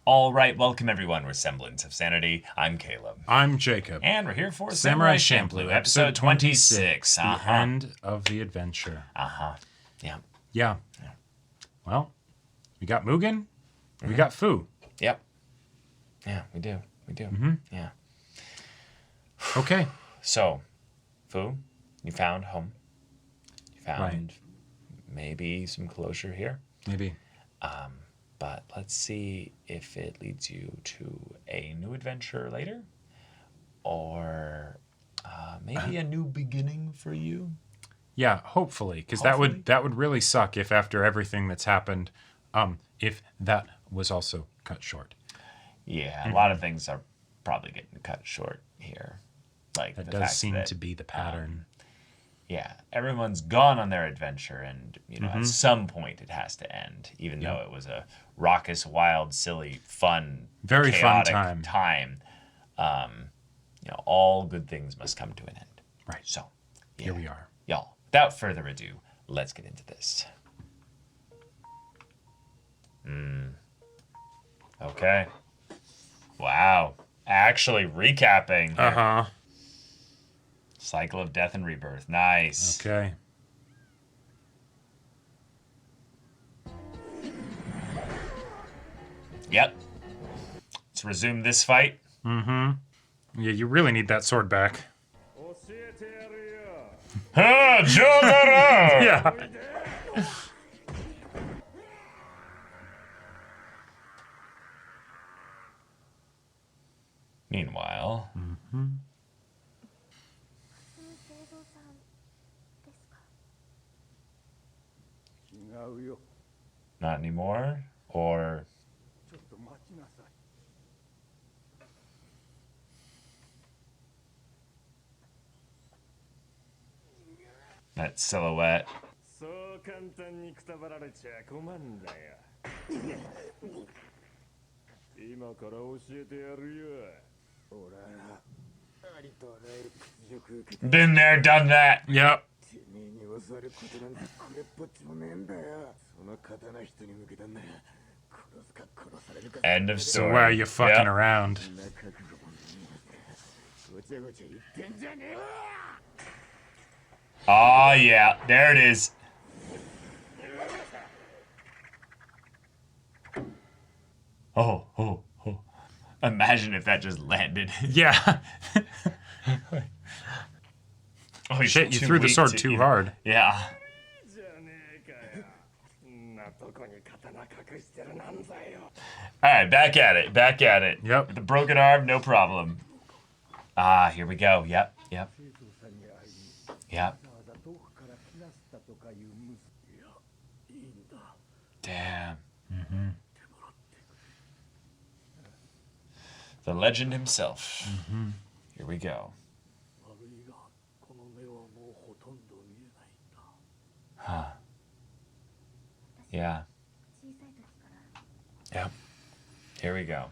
All right, welcome everyone. We're Semblance of Sanity. I'm Caleb. I'm Jacob. And we're here for Samurai Champloo, Champloo, episode 26. The end of the adventure. Yeah. Yeah. Well, we got Mugen. We got Fu. Yep. Yeah, we do. Yeah. Okay. So, Fu, you found home. You found maybe some closure here. Maybe. But let's see if it leads you to a new adventure later, or maybe a new beginning for you. Yeah, hopefully, because that would really suck if after everything that's happened, if that was also cut short. Yeah, a lot of things are probably getting cut short here. Like That the does fact seem that, to be the pattern. yeah, everyone's gone on their adventure, and at some point it has to end, even though it was a raucous, wild, silly, fun, Very fun chaotic time. All good things must come to an end. Right. So Here we are. y'all. Without further ado, let's get into this. Okay. Wow. Actually recapping here. Uh-huh. Cycle of Death and Rebirth. Nice. Okay. Yep. Let's resume this fight. Yeah, you really need that sword back. Ha! Jogara! Yeah. Meanwhile, not anymore? Or that silhouette. そう簡単にくたばられちゃ困んだよ。今から教えてやるよ。俺はありとあらゆる屈辱受けて Been there, done that. Yep. てめえに教わることなんてこれっぽっちもねえんだよ。その刀人に向けたんだよ。殺すか殺されるか。 End of So story. why are you fucking Yep. around? そんな覚悟もねえ。ごちゃごちゃ言ってんじゃねえわ。 Oh, yeah. There it is. Oh. Imagine if that just landed. Yeah. Oh, he's Shit, you too threw the weak sword to too even- hard. Yeah. じゃねえかよ。んなとこに刀隠してるなんざよ。 All right, back at it. Yep. With the broken arm, no problem. Ah, here we go. Yep. 生徒さんに会いに Yep. わざわざ遠くから来なすったとかいうむすいやいいんだ Damn. 手もらってくれ The legend himself. Here we go. 悪いがこの目はもうほとんど見えないんだ Huh. Yeah. Yep. Here we go.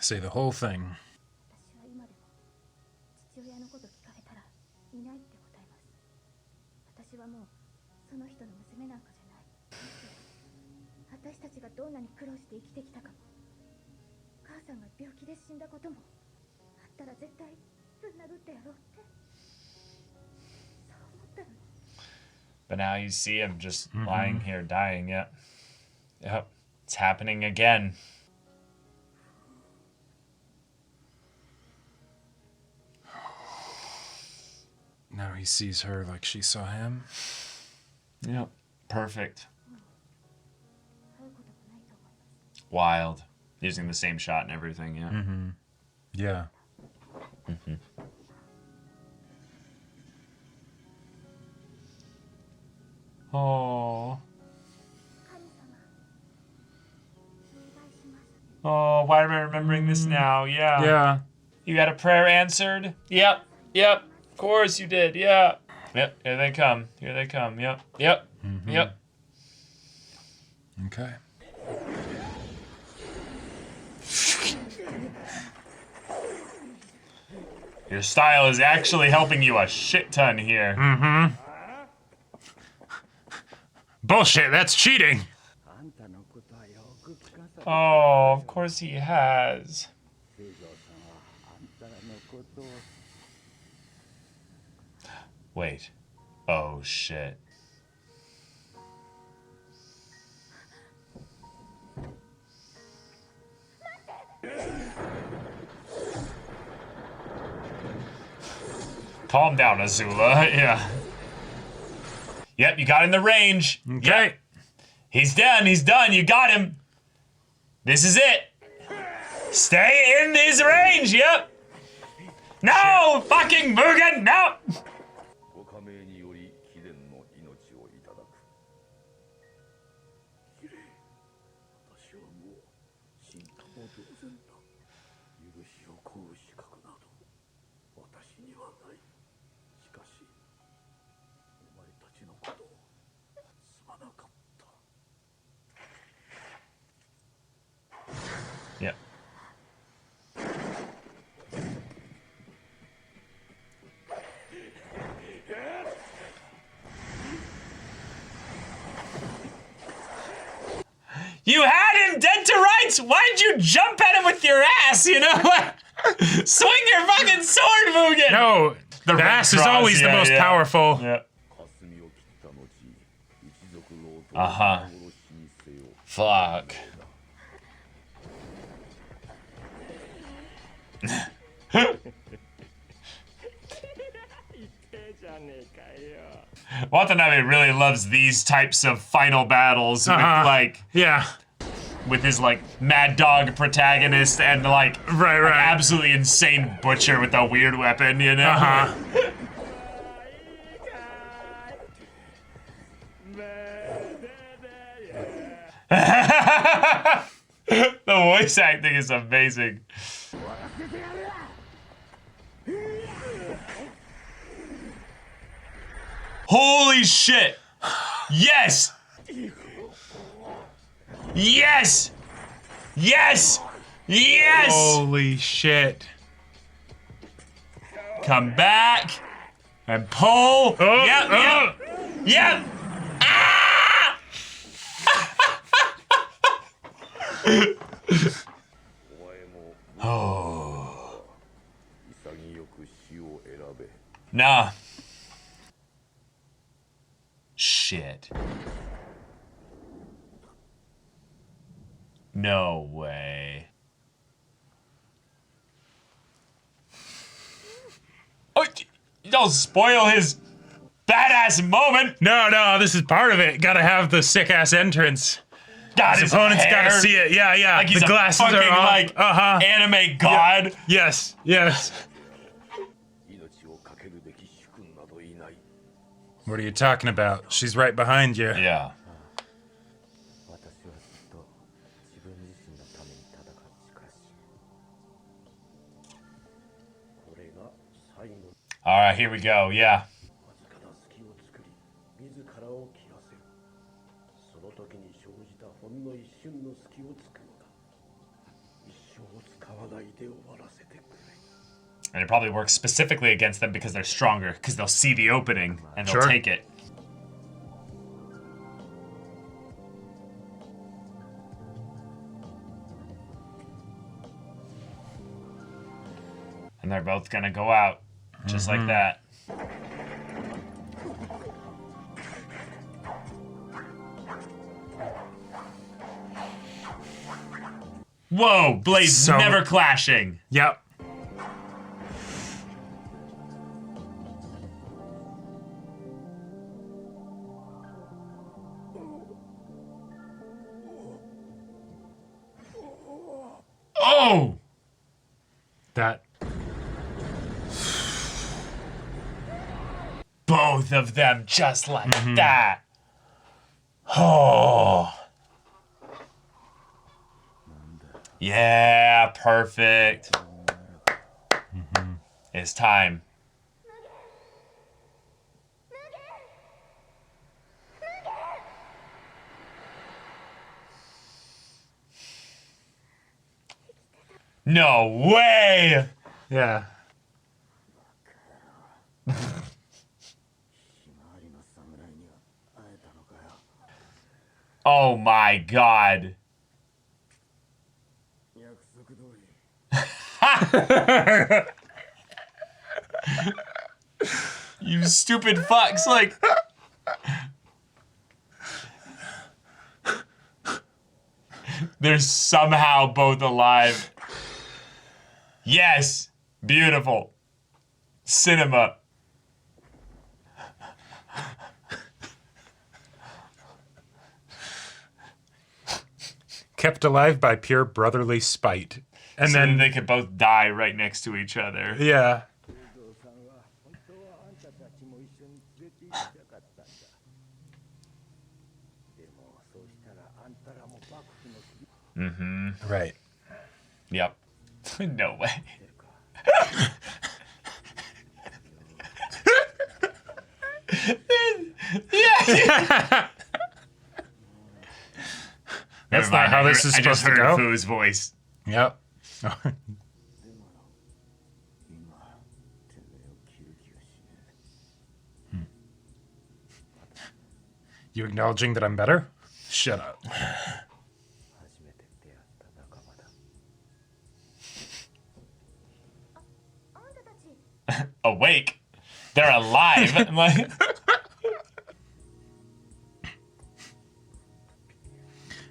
Say the whole thing. 私は今でも父親のこと聞かれたらいないって答えます。私はもうその人の娘なんかじゃない。私たちがどんなに苦労して生きてきたかも、母さんが病気で死んだこともあったら絶対ぶん殴ってやろうってそう思ったのに。 But now you see him just lying here dying. Yep. It's happening again. Now he sees her like she saw him. Yep. Perfect. 会うこともないと思います。 Wild. Using the same shot and everything. Yeah. Yeah. Oh. 神様、お願いします。 Oh, why am I remembering this now? Yeah. Yeah. You got a prayer answered? Yep. Of course you did. Yeah. Yep. Here they come. Yep. Okay. Your style is actually helping you a shit ton here. Bullshit, that's cheating. Oh, of course he has. 清蔵さんはあんたらのことを Wait. Oh, shit. Calm down, Azula. Yeah. Yep, you got in the range. Okay. Yep. He's done. He's done. You got him. This is it. Stay in his range. Yep. No! Fucking Mugen! No! ご加盟により貴殿の命をいただく。キレイ、私はもう死んだも同然だ。許しを請う資格など私にはない。しかし、お前たちのことをすまなかった。Yep. You had him dead to rights! Why'd you jump at him with your ass, you know? Swing your fucking sword, Mugen! No, the Red ass is Cross, always the yeah, most yeah. powerful. Yeah. 霞を切った後、一族の男を Uh-huh. 殺しにせよ。 Fuck. Watanabe really loves these types of final battles with like Yeah. with his like mad dog protagonist and like Right, an right. absolutely insane butcher with a weird weapon, you know? Uh-huh. The voice acting is amazing. Holy shit! Yes! Yes! Yes! Yes! Holy shit. Come back and pull. Oh, Yep, oh. yep, yep. Ah! お前も Oh. 潔く死を選べ。 Nah. Shit. No way. Oh, don't spoil his badass moment. No, this is part of it. Gotta have the sick ass entrance. God, His opponent's gotta see it. Yeah, yeah. Like he's the glasses a fucking are off. like anime god. Yes, yes. 命を懸けるべき主君などいない。 What are you talking about? She's right behind you. Yeah. 私はずっと自分自身のために戦うしかし。これが最後。 All right, here we go. Yeah. わずかな隙を作り、自らを切らせる。その時に生じたほんの一瞬の隙を突くのだ。一生を使わないで終わらせてくれ。 And it probably works specifically against them because they're stronger, because they'll see the opening and they'll Sure. take it. And they're both gonna go out, just like that. Whoa, blades So- never clashing. Yep. Oh! That. Both of them just like that. Oh. Yeah, perfect. It's time. No way! Yeah. ひまわりの侍には会えたのかよ。 Oh my god. 約束通り You stupid fucks! Like, they're somehow both alive. Yes, beautiful cinema. Kept alive by pure brotherly spite. And So then they could both die right next to each other. yeah. お父さんは本当はあんたたちも一緒に連れて行きたかったんだでもそうしたらあんたらも幕府の首 Right. Yep. No way. Yeah. That's not how this is I just supposed to heard go. Fu's voice. Yep. 今てめえを切る気がしね You acknowledging that I'm better? Shut up. え初めて出会った仲間だ あんたたち Awake. They're alive. I'm like,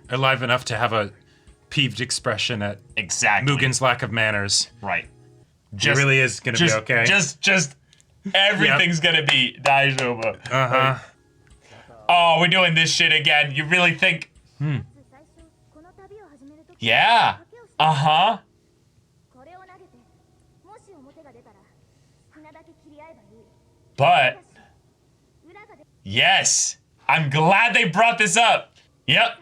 Alive enough to have a peeved expression at exactly. Mugen's lack of manners. Right. It really is gonna be okay. Just everything's gonna be daijoubu. Uh-huh. Oh, we're doing this shit again. You really think? 最初この旅を始めるとき Yeah. 賭けをして Uh-huh. これを投げてもし表が出たら好きなだけ切り合えばいい But ただし裏が出 yes, I'm glad they brought this up. Yep.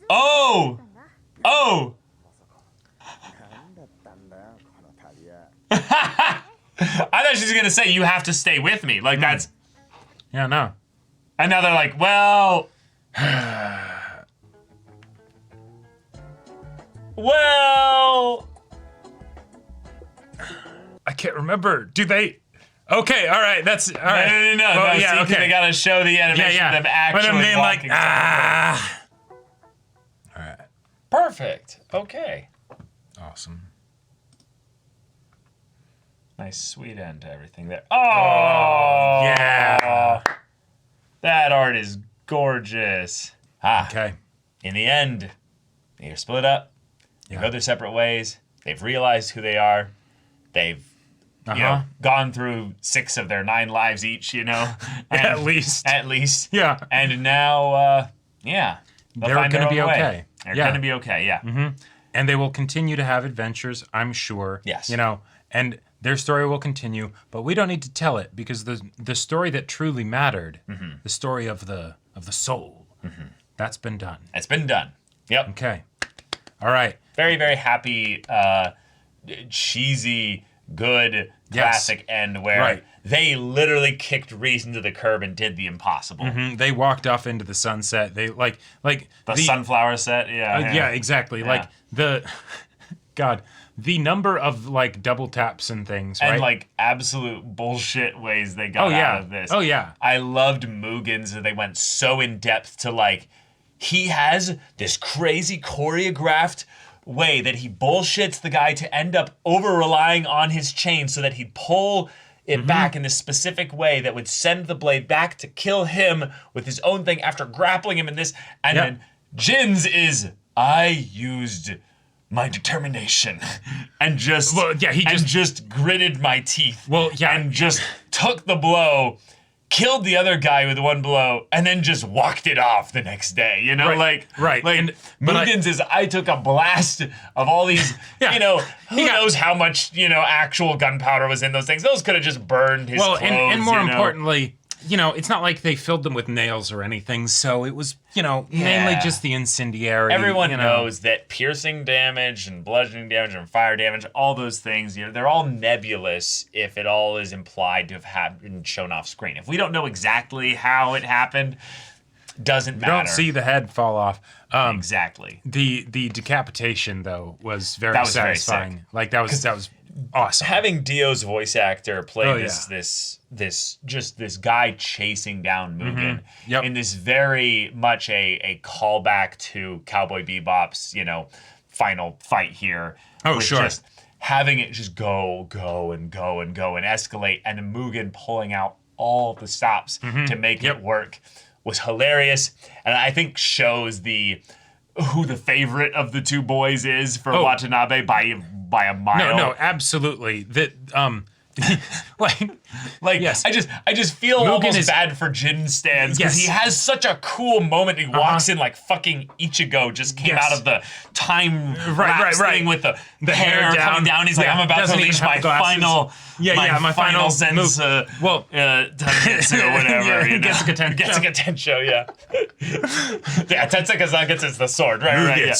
Oh. たんだ Oh. 何だったんだよこの旅は I thought she was gonna say you have to stay with me. Like that's. Yeah, no. And now they're like, well. Well. I can't remember. Do they? Okay, all right. That's all right. No. Well, See, yeah, 'cause okay. They gotta show the yeah, animation yeah. of them actually But I'm being like, walking. ah. All right. Perfect. Okay. Awesome. Nice sweet end to everything there. Oh, yeah. That art is gorgeous. Ah, Okay. in the end, they're split up. They Yeah. go their separate ways. They've realized who they are. They've you know, Uh-huh. gone through 6 of their 9 lives each, you know. At least. At least. Yeah. And now, yeah. they'll They're find their gonna be own way. okay. They're Yeah. gonna be okay, yeah. And they will continue to have adventures, I'm sure. Yes. You know, and their story will continue, but we don't need to tell it because the story that truly mattered, the story of the soul, that's been done. It's been done. Yep. Okay. All right. Very, very happy, cheesy, good, classic end where Right. they literally kicked Reese into the curb and did the impossible. They walked off into the sunset. They like The sunflower set, yeah. yeah, exactly. Yeah. Like the number of like double taps and things, And right? like absolute bullshit ways they got Oh, yeah. out of this. Oh, yeah. I loved Mugen's that they went so in depth to like, he has this crazy choreographed way that he bullshits the guy to end up over relying on his chain so that he'd pull it back in this specific way that would send the blade back to kill him with his own thing after grappling him in this. And Yep. then Jin's is, I used my determination and just Well, yeah, he just gritted my teeth. Well, yeah. And just took the blow, killed the other guy with one blow, and then just walked it off the next day. You know, Right, right. Like And- but Mugen's is I took a blast of all these, Yeah. you know, who He got- knows how much, you know, actual gunpowder was in those things. Those could have just burned his well, clothes. and more you know? importantly, you know, it's not like they filled them with nails or anything, so it was, you know, mainly Yeah. just the incendiary. Everyone you know. knows that piercing damage and bludgeoning damage and fire damage, all those things, you know, they're all nebulous if it all is implied to have happened shown off screen. If we don't know exactly how it happened, doesn't You matter. don't see the head fall off. Exactly. The decapitation though was very That was very satisfying. sick. Like that was awesome. Having Dio's voice actor play Oh, this guy chasing down Mugen Yep. in this very much a callback to Cowboy Bebop's, you know, final fight here. Oh, with sure. Just having it just go and escalate, and Mugen pulling out all the stops to make it work was hilarious, and I think shows who the favorite of the two boys is for Watanabe by a mile. No, absolutely. That like yes. I just feel Mugen almost is- bad for Jin stands because he has such a cool moment. He walks in like fucking Ichigo just came out of the time lapse thing with the hair coming down. He's like, I'm about to unleash my final my final sense Tangetsu or whatever. You know? Getsuga Tensho, yeah. Yeah, Tensei gets the sword, right.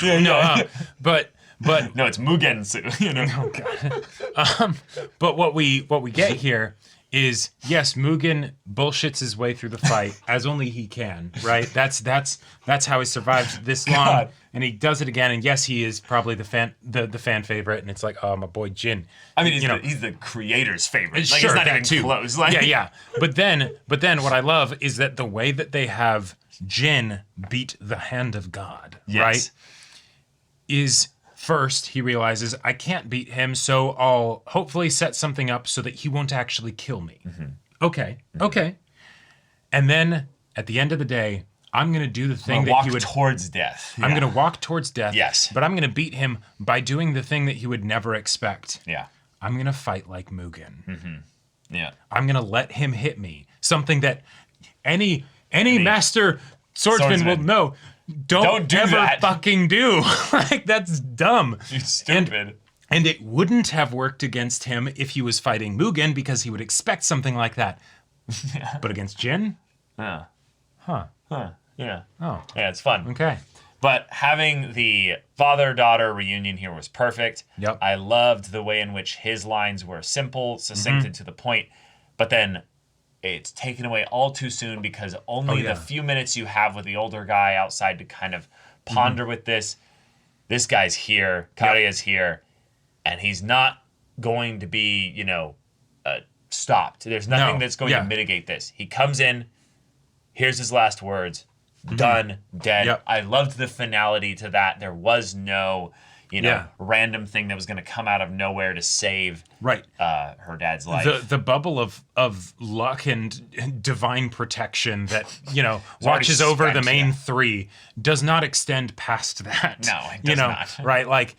Yeah. But no, it's Mugensu, you know. Oh god. But what we get here is yes, Mugen bullshits his way through the fight as only he can, right? That's how he survived this long, and he does it again. And yes, he is probably the fan favorite, and it's like, oh, my boy Jin. I mean, he's the creator's favorite. Like, sure, it's not that even too. close. Like, yeah. But then what I love is that the way that they have Jin beat the hand of God, right? Is first, he realizes, I can't beat him, so I'll hopefully set something up so that he won't actually kill me. Okay. And then, at the end of the day, I'm going to do the thing that he would... towards death. I'm going to walk towards death. Yes. But I'm going to beat him by doing the thing that he would never expect. Yeah. I'm going to fight like Mugen. Yeah. I'm going to let him hit me. Something that any master swordsman will know. Don't do ever that. fucking do. Like, that's dumb. You're stupid. And it wouldn't have worked against him if he was fighting Mugen because he would expect something like that. But against Jin? Yeah. Huh. Yeah. Oh. Yeah, it's fun. Okay. But having the father-daughter reunion here was perfect. Yep. I loved the way in which his lines were simple, succinct, and to the point. But then it's taken away all too soon because only the few minutes you have with the older guy outside to kind of ponder with this guy's here, Karya's here, and he's not going to be, stopped. There's nothing that's going to mitigate this. He comes in, here's his last words, done, dead. Yep. I loved the finality to that. There was no, random thing that was going to come out of nowhere to save her dad's life. The bubble of luck and divine protection that, watches over the main three does not extend past that. No, it does not. Right? Like,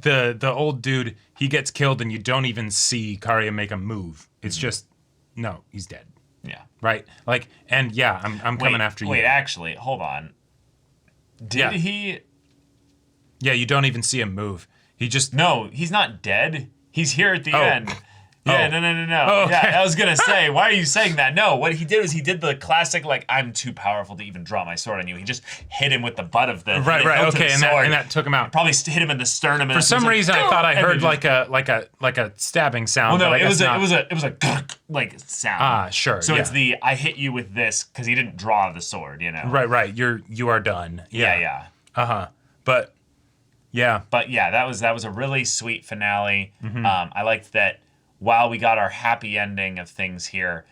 the old dude, he gets killed and you don't even see Karya make a move. It's just, no, he's dead. Yeah. Right? Like, and I'm coming after you. Wait, actually, hold on. Did he... Yeah, you don't even see him move. He just... No, he's not dead. He's here at the end. Yeah, no. Oh, okay. Yeah, I was going to say, why are you saying that? No, what he did was he did the classic, like, I'm too powerful to even draw my sword on you. He just hit him with the butt of the Right, okay, and that took him out. Probably hit him in the sternum. For some reason, I thought I heard like a stabbing sound. Well, no, but it was a like sound. Ah, sure. So it's the I hit you with this because he didn't draw the sword, Right. You are done. Yeah. But yeah. But yeah, that was a really sweet finale. I liked that. While we got our happy ending of things here,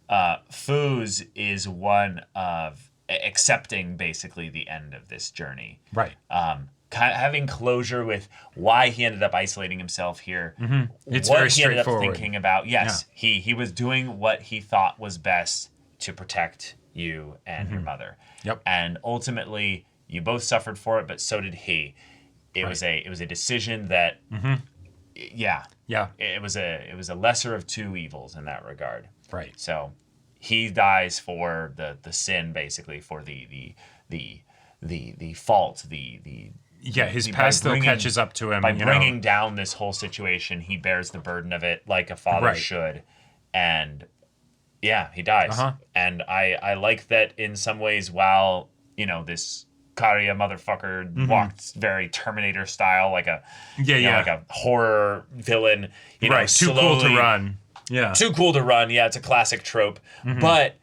Foos is one of accepting basically the end of this journey. Right. Having closure with why he ended up isolating himself here. It's what very he ended up straightforward. thinking about. Yes, he was doing what he thought was best to protect you and your mother. Yep. And ultimately, you both suffered for it, but so did he. It was a decision that. Yeah. It was a lesser of two evils in that regard. Right. So he dies for the sin, basically, for the fault, his past still catches up to him. By bringing down this whole situation, he bears the burden of it like a father should. And yeah, he dies. And I like that in some ways, while, this Karya motherfucker walked very Terminator style, like a like a horror villain. Right, too cool to run. Yeah, too cool to run. Yeah, it's a classic trope. But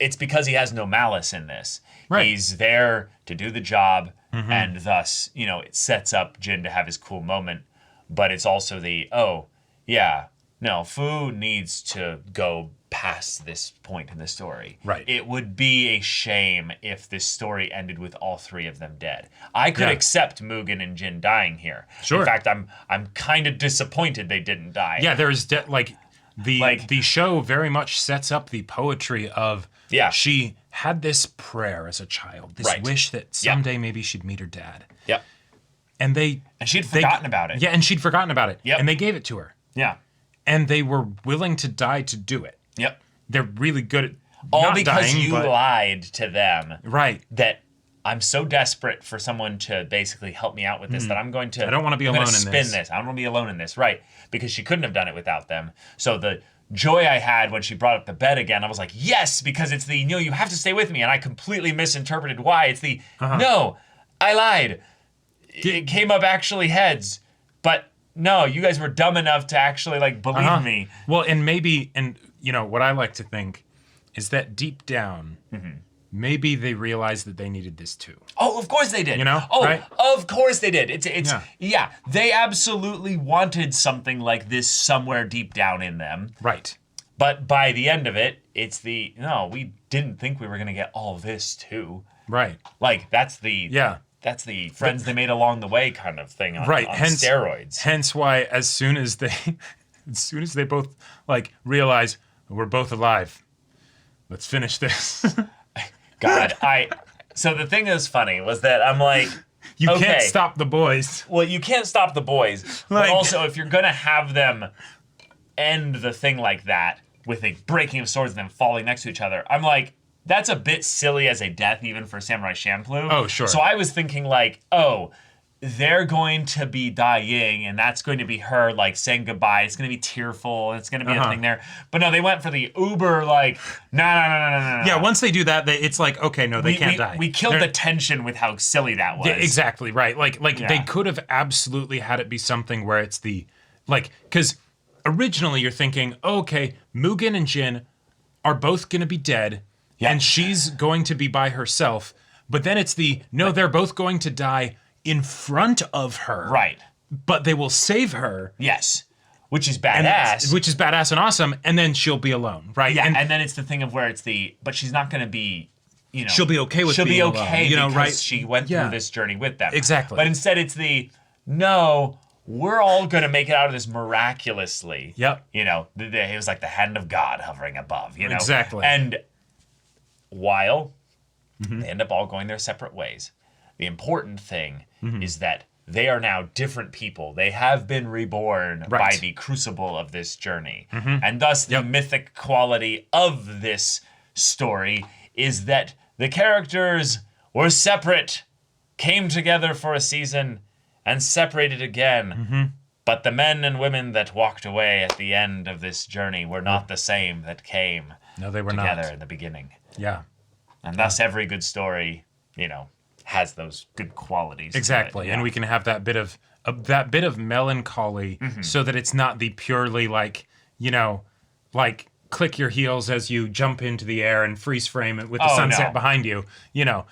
it's because he has no malice in this. Right. He's there to do the job, and thus, it sets up Jin to have his cool moment. But it's also Fu needs to go past this point in the story. Right. It would be a shame if this story ended with all three of them dead. I could accept Mugen and Jin dying here. Sure. In fact, I'm kind of disappointed they didn't die. Yeah, there's the show very much sets up the poetry of she had this prayer as a child, this wish that someday maybe she'd meet her dad. Yep. And she'd forgotten about it. Yeah, and she'd forgotten about it. Yep. And they gave it to her. Yeah. And they were willing to die to do it. Yep. They're really good at all not because dying, you lied to them. Right. That I'm so desperate for someone to basically help me out with this that I'm going to. I don't want to be alone in this. Spin this. I don't want to be alone in this. Right. Because she couldn't have done it without them. So the joy I had when she brought up the bed again, I was like, yes, because it's the, you have to stay with me. And I completely misinterpreted why. It's the, no, I lied. It came up actually heads. But no, you guys were dumb enough to actually believe me. Well, and maybe, what I like to think is that deep down, maybe they realized that they needed this too. Oh, of course they did. Right? Of course they did. They absolutely wanted something like this somewhere deep down in them. Right. But by the end of it, it's we didn't think we were going to get all this too. Right. That's the friends they made along the way kind of thing on steroids. Hence why as soon as they both realize we're both alive, let's finish this. God, so the thing that's funny was that I'm like, you can't stop the boys. Well, you can't stop the boys. But also, if you're going to have them end the thing like that with a breaking of swords and then falling next to each other, I'm like, that's a bit silly as a death even for Samurai Champloo. Oh, sure. So I was thinking they're going to be dying, and that's going to be her saying goodbye. It's going to be tearful, and it's going to be a thing there. But no, they went for the uber no. Yeah, once they do that, it's okay, no, they can't die. We killed the tension with how silly that was. Yeah, exactly, right. They could have absolutely had it be something where it's because originally you're thinking, okay, Mugen and Jin are both going to be dead, and she's going to be by herself. But then it's they're both going to die in front of her. Right. But they will save her. Yes. Which is badass. Which is badass and awesome. And then she'll be alone, right? Yeah, and then it's the thing of where it's but she's not going to be, she'll be okay with being alone. She'll be okay because she went through this journey with them. Exactly. But instead it's no, we're all going to make it out of this miraculously. Yep. It was like the hand of God hovering above, Exactly. And while they end up all going their separate ways, the important thing is that they are now different people. They have been reborn by the crucible of this journey. And thus the mythic quality of this story is that the characters were separate, came together for a season, and separated again. But the men and women that walked away at the end of this journey were not the same that came they were together not. in the beginning. Yeah. And thus every good story, has those good qualities. Exactly. And we can have that bit of melancholy so that it's not the purely click your heels as you jump into the air and freeze frame it with the sunset behind you, No.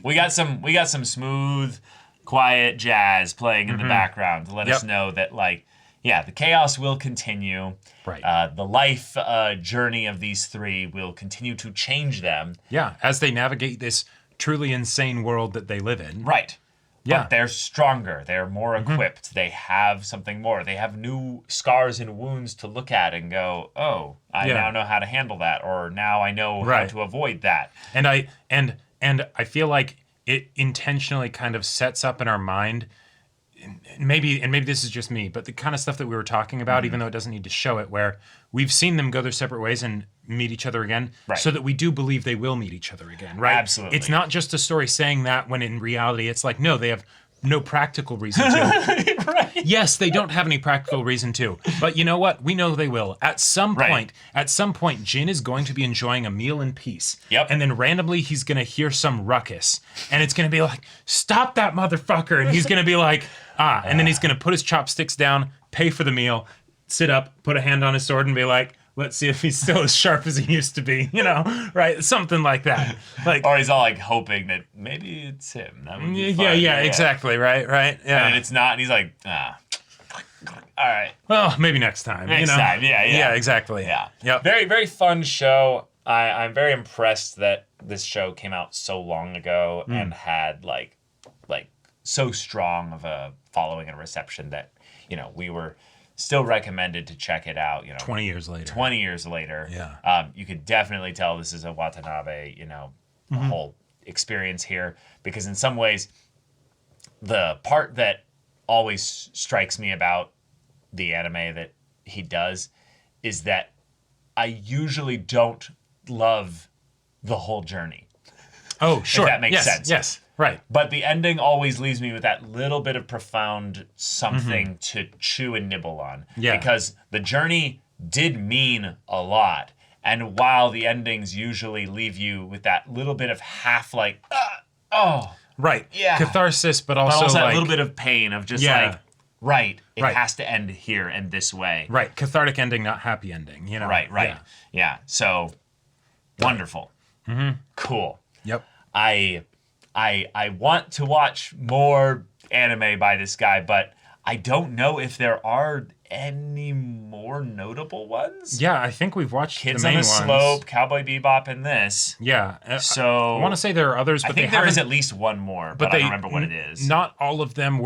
We got some smooth, quiet jazz playing in the background to let us know that the chaos will continue. Right. The life journey of these three will continue to change them. Yeah, as they navigate this truly insane world that they live in. Right. Yeah. But they're stronger. They're more equipped. They have something more. They have new scars and wounds to look at and go, oh, I now know how to handle that, or now I know how to avoid that. And I feel like it intentionally kind of sets up in our mind, maybe this is just me, but the kind of stuff that we were talking about, even though it doesn't need to show it, where we've seen them go their separate ways and meet each other again, so that we do believe they will meet each other again, right? Absolutely. It's not just a story saying that when in reality it's no, they have no practical reason to. Right. Yes, they don't have any practical reason to, but you know what? We know they will. At some point, Jin is going to be enjoying a meal in peace. Yep. And then randomly he's going to hear some ruckus, and it's going to be like, stop that motherfucker. And he's going to be like, and then he's going to put his chopsticks down, pay for the meal, sit up, put a hand on his sword and be like, let's see if he's still as sharp as he used to be, right? Something like that. Or he's all hoping that maybe it's him. That would be fun. Yeah, exactly. Right. Yeah. And it's not, and he's like, all right. Well, maybe next time. Next time, yeah. Yeah, exactly. Yeah. Yep. Very, very fun show. I'm very impressed that this show came out so long ago and had like so strong of a following and reception that, we were still recommended to check it out, 20 years later. 20 years later. Yeah. You could definitely tell this is a Watanabe, whole experience here, because in some ways the part that always strikes me about the anime that he does is that I usually don't love the whole journey. Oh, sure. If that makes sense. Yes, right. But the ending always leaves me with that little bit of profound something to chew and nibble on. Yeah. Because the journey did mean a lot. And while the endings usually leave you with that little bit of half Right. Yeah. Catharsis, but but also, also that like, little bit of pain of just Yeah. right, it Right. has to end here and this way. right, cathartic ending, not happy ending, Right. Yeah. Yeah. So wonderful. Cool. Yep. I want to watch more anime by this guy, but I don't know if there are any more notable ones. Yeah, I think we've watched Kids the on main the ones. Slope, Cowboy Bebop, and this. Yeah. So I want to say there are others, but I think they there is haven't- at least one more, but I don't remember what it is. Not all of them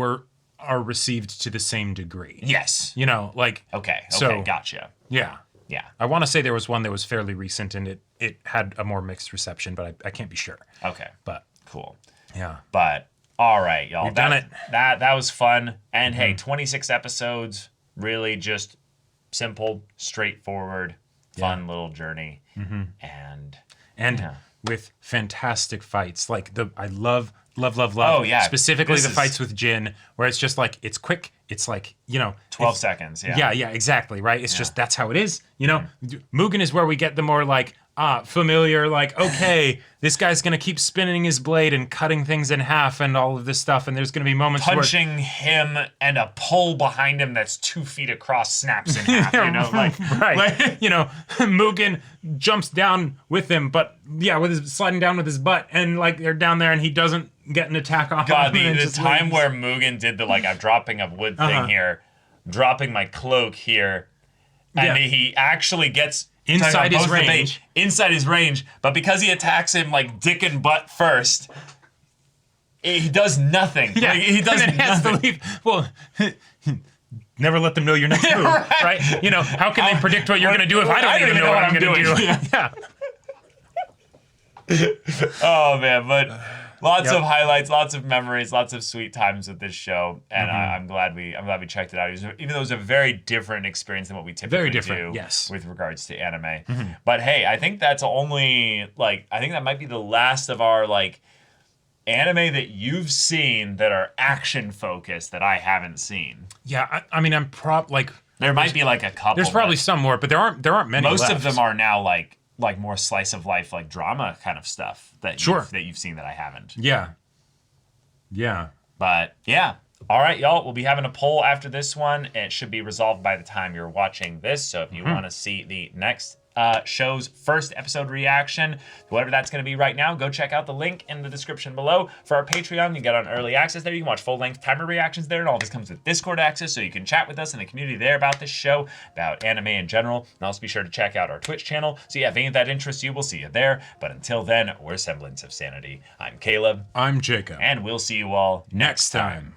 are received to the same degree. Yes. Okay, so gotcha. yeah. Yeah. I want to say there was one that was fairly recent and it had a more mixed reception, but I can't be sure. Okay. But Cool. yeah. But all right, y'all. We've done it. That was fun. And hey, 26 episodes, really just simple, straightforward, fun little journey. And yeah. with fantastic fights. Like I love. Oh, yeah. Specifically This the is- fights with Jin, where it's just like it's quick. It's like 12 seconds. Yeah. Yeah, exactly, right? It's just that's how it is. Mugen is where we get the more like familiar, like, okay, this guy's gonna keep spinning his blade and cutting things in half and all of this stuff, and there's gonna be moments Punching him and a pole behind him that's 2 feet across snaps in half. right. Mugen jumps down with him, but with his sliding down with his butt, and like they're down there and he doesn't get an attack off. God, him and the just time leaves. where Mugen did the I'm dropping a wood thing here, dropping my cloak here, and he actually gets Inside his both the bait, range. inside his range, but because he attacks him like dick and butt first, he does nothing. Yeah, He does and then has to nothing. leave. Well, never let them know your next move, right? How can they predict what you're going to do if I don't even know what I'm going to do? Yeah. Oh man, but lots of highlights, lots of memories, lots of sweet times with this show, and I'm glad we checked it out. Even though it was a very different experience than what we typically do, yes. with regards to anime. But hey, I think that's only I think that might be the last of our anime that you've seen that are action focused that I haven't seen. Yeah, I mean, There might be a couple. there's probably but some more, but there aren't many. most left. of them are now like more slice of life, drama kind of stuff that you've seen that I haven't. Yeah. But yeah. All right, y'all. We'll be having a poll after this one. It should be resolved by the time you're watching this. So if you want to see the next show's first episode reaction, whatever that's going to be right now, go check out the link in the description below. For our Patreon, you can get on early access there. You can watch full-length timer reactions there, and all this comes with Discord access, so you can chat with us in the community there about this show, about anime in general. And also be sure to check out our Twitch channel. So yeah, if any of that interests you, we'll see you there. But until then, we're Semblance of Sanity. I'm Caleb. I'm Jacob. And we'll see you all Next time.